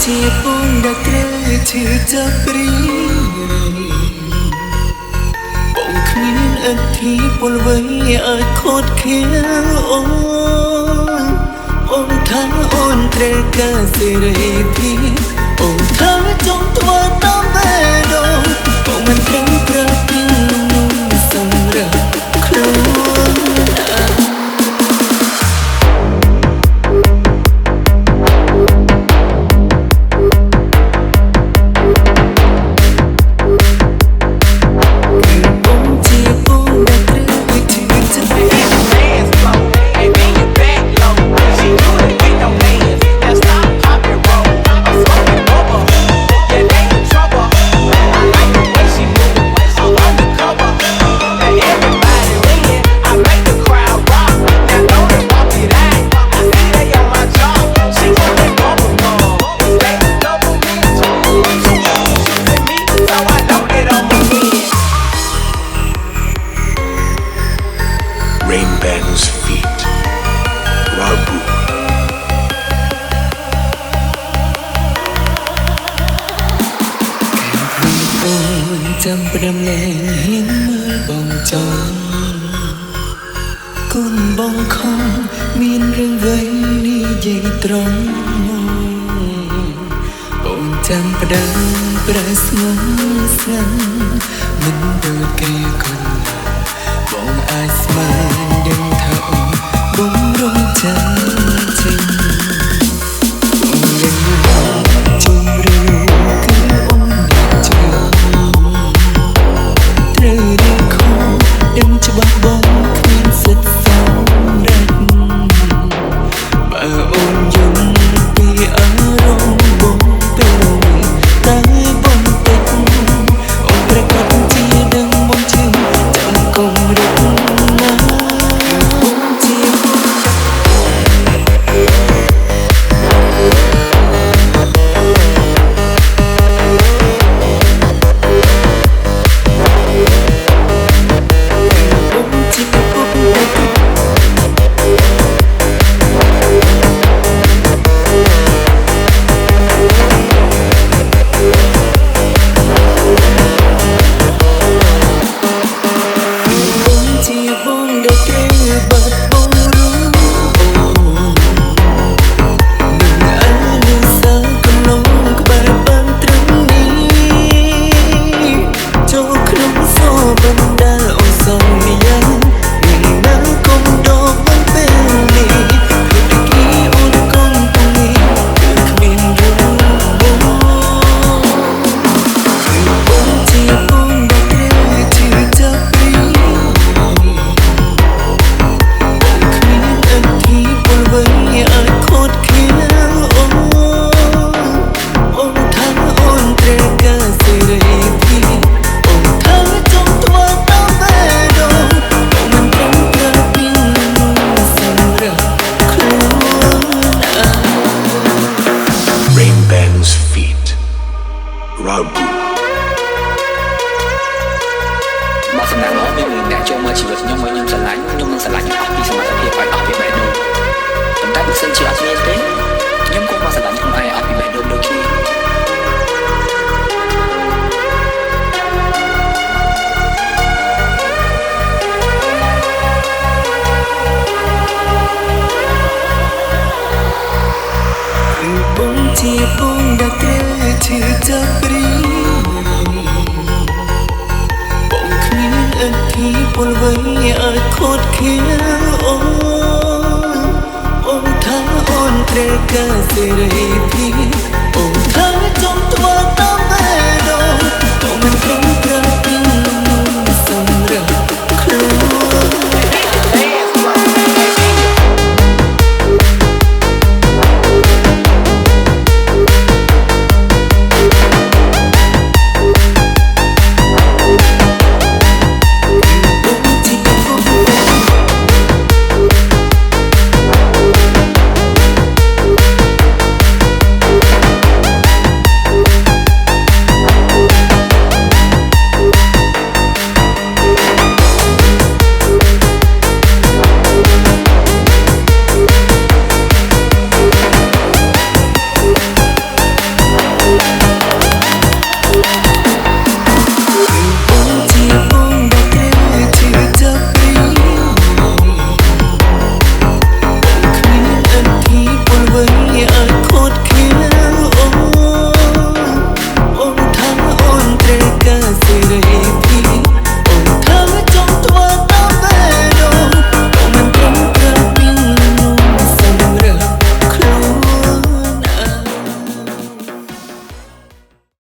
ជាពងដែលត្រូវឈឺចាប់ព្រីបងគ្មានអធិពលវ័យអាចខូចខៀវអូនថាអូនត្រូវការសេរីភាពអូនថាចង់ធ្វើតាមបេះដូងបងមិនត្រូវប្រើពីនោះសម្រាប់ខ្លួន Rain Band's feet. Rabu. អូនចាំផ្ដើមលែងហ៊ានមើលបងចង់គុណបងខំមានរឿងវែងនិយាយត្រង់អូនចាំផ្ដើមប្រស្ងំស្ងាត់មិនដូចគេគុណបងអាចស្មានដឹងថាអូនបងរំចាំចេញអូនยังជុំរឿងគឺអូនត្រូវរៀងខំដឹងច្បាស់បងគ្មានសិទ្ធិសម្រេចបើអូនយំពីអារម្មណ៍បងពេលនេះតែបងតិចអូនប្រកាសជាដឹងបងជឿចាំកុំរឹកណាបងជាមកសំណាងល្អមានអ្នកចូលមកជីវិតខ្ញុំឲ្យខ្ញុំស្រឡាញ់ខ្ញុំនឹងស្រឡាញ់អស់ពីសមត្ថភាពឲ្យអស់ពីបេះដូងប៉ុន្តែបើសិនជាអត់មានទេខ្ញុំក៏មកស្រឡាញ់ខ្លួនឯងអស់ពីបេះដូងដូចគ្នាបងជាបងដែលត្រូវឈឺចាប់ព្រីបងគ្មានអធិពលវ័យអាចខូចខៀវអូនថាអូនត្រូវការសេរីភាពអូនថាចង់ធ្វើតាមបេះដូងអូនមិនត្រូវប្រើពីនោះសម្រាប់ខ្លួន Rain ឲ្យខូចគ្នា